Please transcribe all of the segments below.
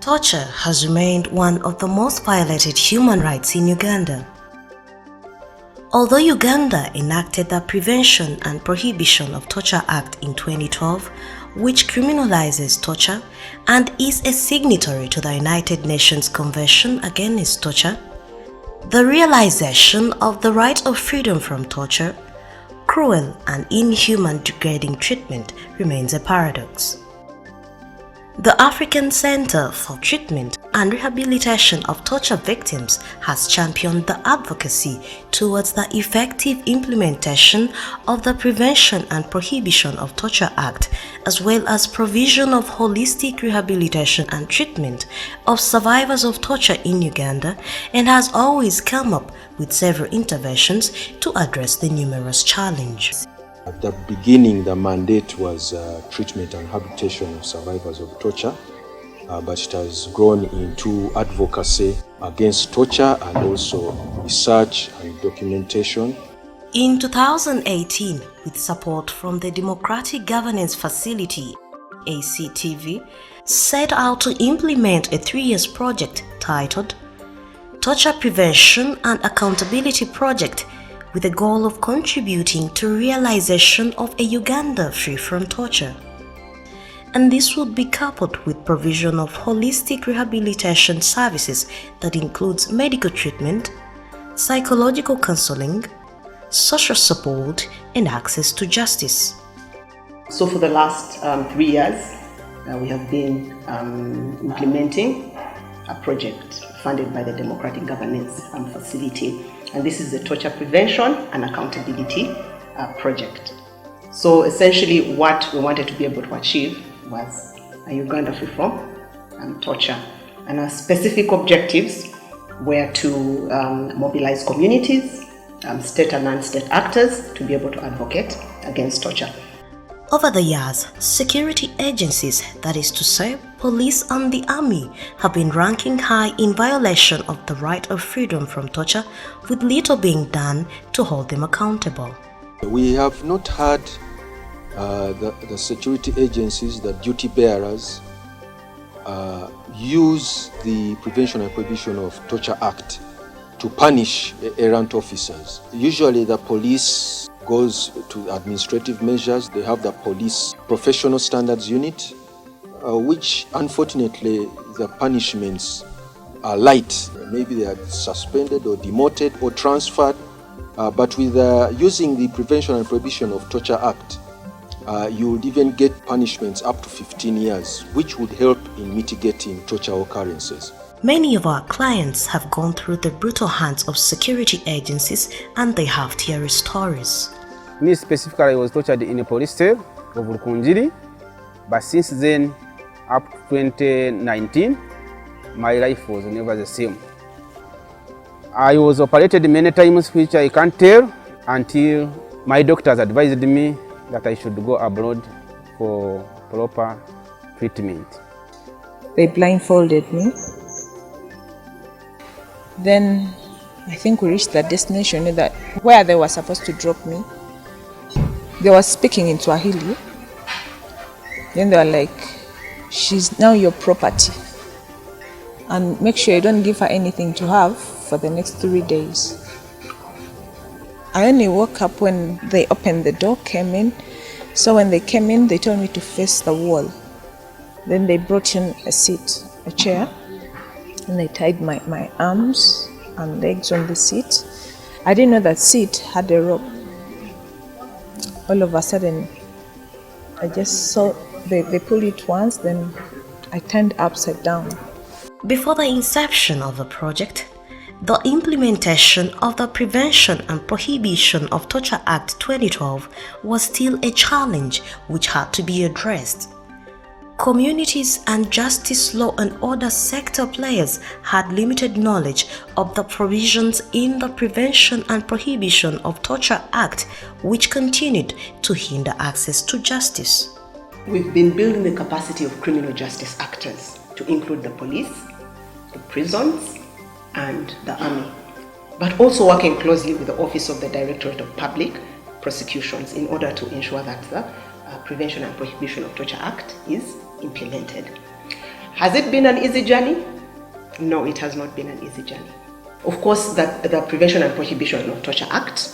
Torture has remained one of the most violated human rights in Uganda. Although Uganda enacted the Prevention and Prohibition of Torture Act in 2012, which criminalizes torture and is a signatory to the United Nations Convention Against Torture, the realization of the right of freedom from torture, cruel and inhuman degrading treatment remains a paradox. The African Center for Treatment and Rehabilitation of Torture Victims has championed the advocacy towards the effective implementation of the Prevention and Prohibition of Torture Act, as well as provision of holistic rehabilitation and treatment of survivors of torture in Uganda, and has always come up with several interventions to address the numerous challenges. At the beginning, the mandate was treatment and rehabilitation of survivors of torture, but it has grown into advocacy against torture and also research and documentation. In 2018, with support from the Democratic Governance Facility, ACTV, set out to implement a 3-year project titled Torture Prevention and Accountability Project, with the goal of contributing to realization of a Uganda free from torture. And this would be coupled with provision of holistic rehabilitation services that includes medical treatment, psychological counseling, social support, and access to justice. So for the last 3 years, we have been implementing a project funded by the Democratic Governance Facility, and this is the Torture Prevention and Accountability Project. So essentially what we wanted to be able to achieve was a Uganda free from torture, and our specific objectives were to mobilize communities, state and non-state actors to be able to advocate against torture. Over the years, security agencies, that is to say, police and the army, have been ranking high in violation of the right of freedom from torture, with little being done to hold them accountable. We have not had the security agencies, the duty bearers, use the Prevention and Prohibition of Torture Act to punish errant officers. Usually the police goes to administrative measures. They have the police professional standards unit, which unfortunately the punishments are light. Maybe they are suspended or demoted or transferred, but with using the Prevention and Prohibition of Torture Act, you would even get punishments up to 15 years, which would help in mitigating torture occurrences. Many of our clients have gone through the brutal hands of security agencies, and they have teary stories. Me specifically, I was tortured in a police cell of Rukunjiri, but since then, up to 2019, my life was never the same. I was operated many times, which I can't tell until my doctors advised me that I should go abroad for proper treatment. They blindfolded me. Then I think we reached the destination that where they were supposed to drop me. They were speaking in Swahili. Then they were like, she's now your property, and make sure you don't give her anything to have for the next 3 days. I only woke up when they opened the door, came in. So when they came in, they told me to face the wall. Then they brought in a seat, a chair, and they tied my arms and legs on the seat. I didn't know that seat had a rope. All of a sudden, I just saw they pulled it once, then I turned upside down. Before the inception of the project, the implementation of the Prevention and Prohibition of Torture Act 2012 was still a challenge which had to be addressed. Communities and justice, law and order sector players had limited knowledge of the provisions in the Prevention and Prohibition of Torture Act, which continued to hinder access to justice. We've been building the capacity of criminal justice actors to include the police, the prisons, and the army, but also working closely with the Office of the Directorate of Public Prosecutions in order to ensure that the Prevention and Prohibition of Torture Act is implemented. Has it been an easy journey? No, it has not been an easy journey. Of course, the Prevention and Prohibition of Torture Act,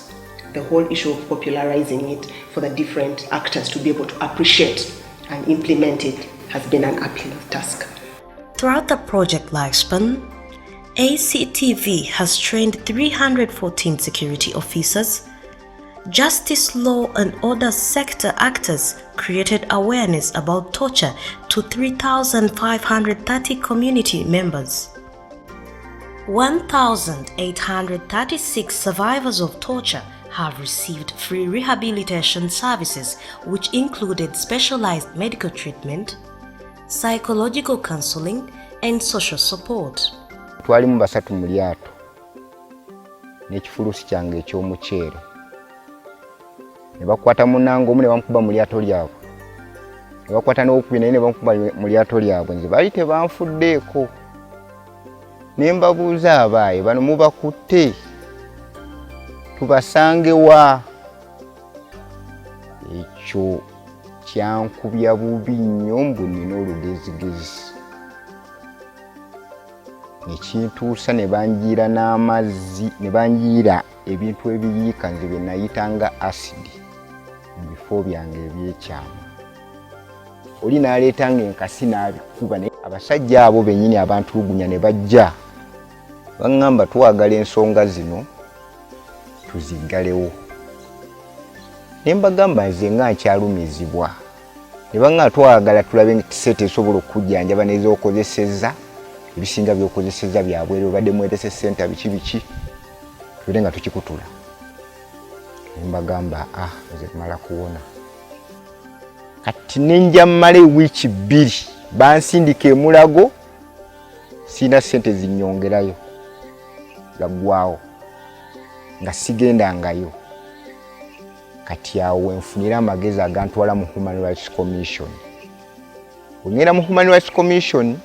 the whole issue of popularizing it for the different actors to be able to appreciate and implement it has been an uphill task. Throughout the project lifespan, ACTV has trained 314 security officers. Justice, law and order sector actors created awareness about torture to 3,530 community members. 1,836 survivors of torture have received free rehabilitation services, which included specialized medical treatment, psychological counseling and social support. Twalimu basatu mu lyato n'ekifulusi kyange eky'omuceere ne bakwata munnange omu ne bamukuba mu lyato lyabwe ne bakwata n'owokubiri naye ne bamukuba mu lyato lyabwe nze baali tebanfuddeeko ne mbabuuza abaaye bano mubakutte tubasange wa ekyo kyankubya bubi nnyo mbu nina olugezigezi nekintuusa ne banjiira n'amazzi ne banjiira ebintu ebiyiika nze bye nayitanga asidi mu bifo byange ebyekyama oli n'aleetanga enkasi n'abikuba naye abasajja abo bennyini abantulugunya ne bajja baŋŋamba twagala ensonga zino tuziggalewo ne mbagamba nze nga nkyalumizibwa ne baŋŋamba twagala tulabe tisete esobola okujjanjaba n'ez'okozesezza ebisinga by'okozesezza byabweru obadde mwetese ssenta biki tubire nga tukikutula ne mbagamba nze tumala kuwona kati nenja mmala wiiki 2 bansindika emulago sina ssente zinyongerayo gaggwawo nga sigendangayo kati awo wenfunira amagezi agantwala mu Human Rights Commission. Ongera mu Human Rights Commission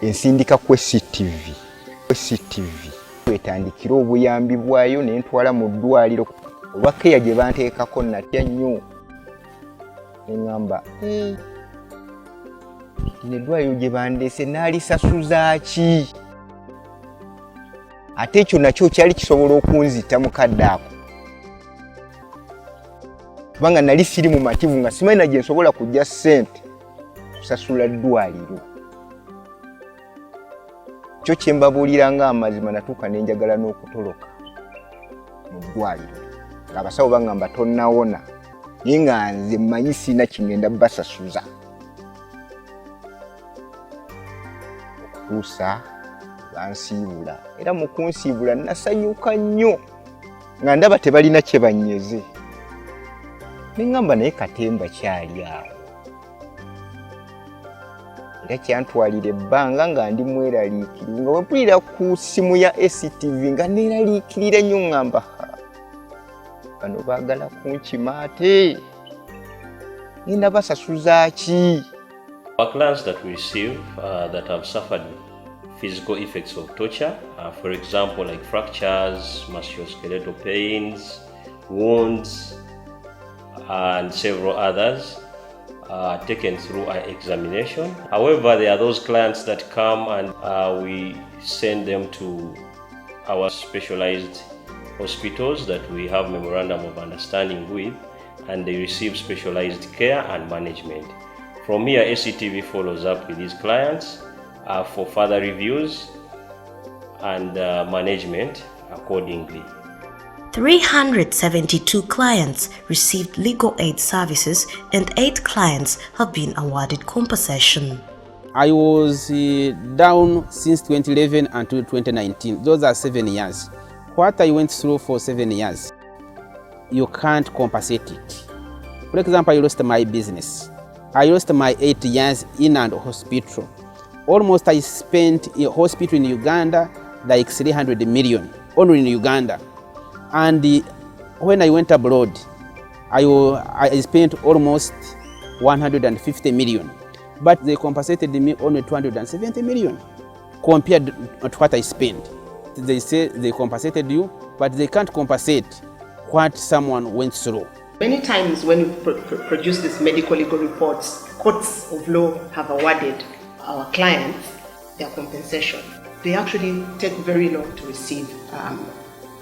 ensindika ku ACTV wetandikira obuyambi bwayo nentwala mu ddwaliro olwakeya gye banteekako natya nnyo neŋŋamba lino eddwaliro gye bandeese naalisasuza ki ate ekyo nakyo kyali kisobola okunzita mukadde ako kubanga nali siri mu mativu nga simanyi na gye nsobola kujja ssente kusasula ddwaliro kyo kye mbabuulira ng'amazima natuuka ne njagala n'okutoloka mu ddwaliro ng'abasawo baŋŋamba tonnawona naye nga nze mmanyi sirina kingenda basasuza okutuusa bansiibula era mu kunsiibula nasanyuka nnyo nga ndaba tebalina kye bannyeze ne ŋŋamba naye katemba kyali awo era kyantwalira ebbanga nga ndi mweraliikirivu nga bwempulira ku ssimu ya ACTV nga neeraliikirira nnyo ŋŋamba bano baagala kunkima ate ngenda basasuza ki. Our clients that we receive that have suffered physical effects of torture, for example like fractures, musculoskeletal pains, wounds and several others, taken through our examination. However, there are those clients that come and we send them to our specialized hospitals that we have memorandum of understanding with, and they receive specialized care and management. From here, ACTV follows up with these clients for further reviews and management accordingly. 372 clients received legal aid services and 8 clients have been awarded compensation. I was down since 2011 until 2019. Those are 7 years. What I went through for 7 years, you can't compensate it. For example, I lost my business. I lost my 8 years in and hospital. Almost I spent in hospital in Uganda like 300 million, only in Uganda. And when I went abroad, I spent almost 150 million. But they compensated me only 270 million compared to what I spent. They say they compensated you, but they can't compensate what someone went through. Many times when we produce these medical legal reports, courts of law have awarded our clients their compensation. They actually take very long to receive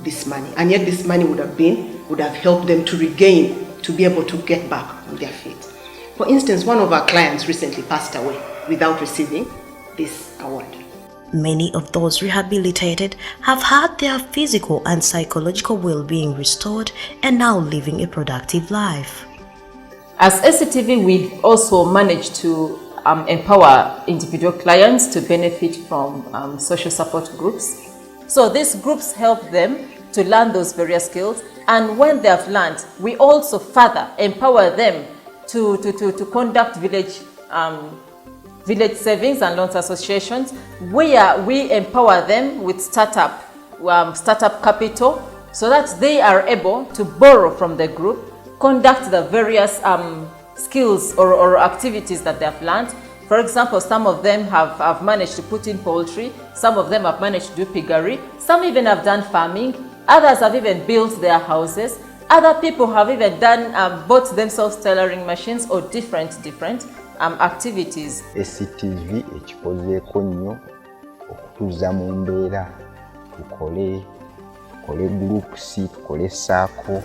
this money, and yet this money would have helped them to regain, to be able to get back on their feet. For instance, one of our clients recently passed away without receiving this award. Many of those rehabilitated have had their physical and psychological well-being restored and now living a productive life. As ACTV, we've also managed to empower individual clients to benefit from social support groups. So these groups help them to learn those various skills, and when they have learned, we also further empower them to conduct village savings and loans associations, where we empower them with startup capital, so that they are able to borrow from the group, conduct the various skills or activities that they have learned. For example, some of them have managed to put in poultry, some of them have managed to do piggery, some even have done farming, others have even built their houses, other people have even bought themselves tailoring machines or different activities. ACTV ekikozeeko nnyo okutuuza mu mbeera tukole groups, tukole saako,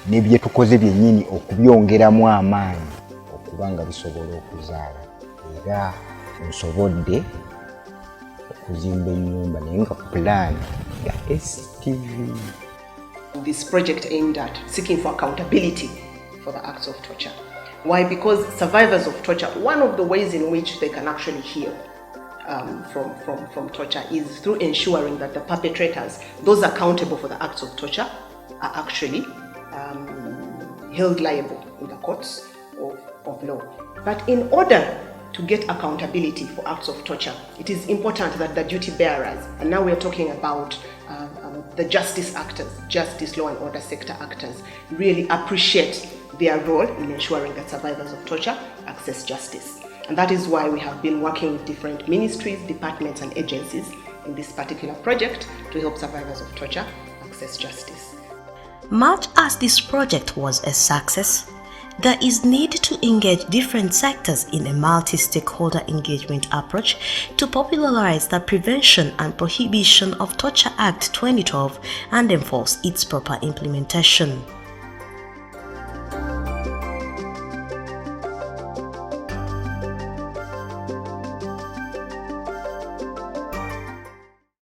ne bye tukoze byennyini okubyongeramu amaanyi okuba nga bisobola okuzaala, era nsobodde okuzimba ennyumba naye nga plan ya ACTV. This project aimed at seeking for accountability for the acts of torture. Why? Because survivors of torture, one of the ways in which they can actually heal from torture is through ensuring that the perpetrators, those accountable for the acts of torture, are actually held liable in the courts of law. But in order to get accountability for acts of torture, it is important that the duty bearers, and now we are talking about the justice actors, justice, law and order sector actors, really appreciate their role in ensuring that survivors of torture access justice. And that is why we have been working with different ministries, departments and agencies in this particular project to help survivors of torture access justice. Much as this project was a success, there is need to engage different sectors in a multi-stakeholder engagement approach to popularize the Prevention and Prohibition of Torture Act 2012 and enforce its proper implementation.